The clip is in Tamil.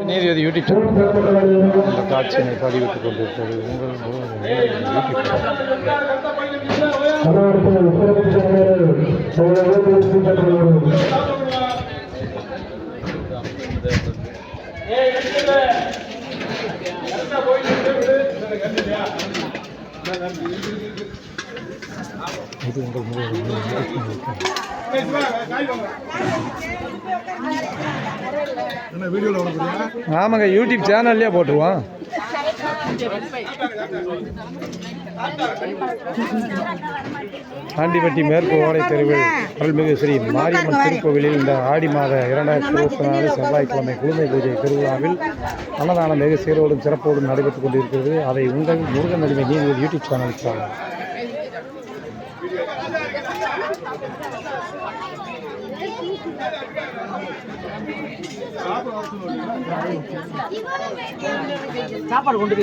நீதிபதி யூடியூப் சேனல் இந்த காட்சியினை பதிவிட்டுக் கொண்டிருக்கிறது இது ஆமாங்க யூடியூப் சேனல்லே போட்டுருவோம். ஆண்டிப்பட்டி மேற்கு ஓடை தெருவில் அருள்மிகு ஸ்ரீ மாரியம்மன் திருக்கோவிலில் இந்த ஆடி மாத 2024 செவ்வாய்க்கிழமை குழுமை பூஜை திருவிழாவில் அன்னதானம் வெகு சீரோடும் சிறப்போடும் நடைபெற்றுக் கொண்டிருக்கிறது. அதை உங்கள் முருகன் அடிமை நீதிபதி யூடியூப் சேனலுக்காக சாப்பாடு கொண்டு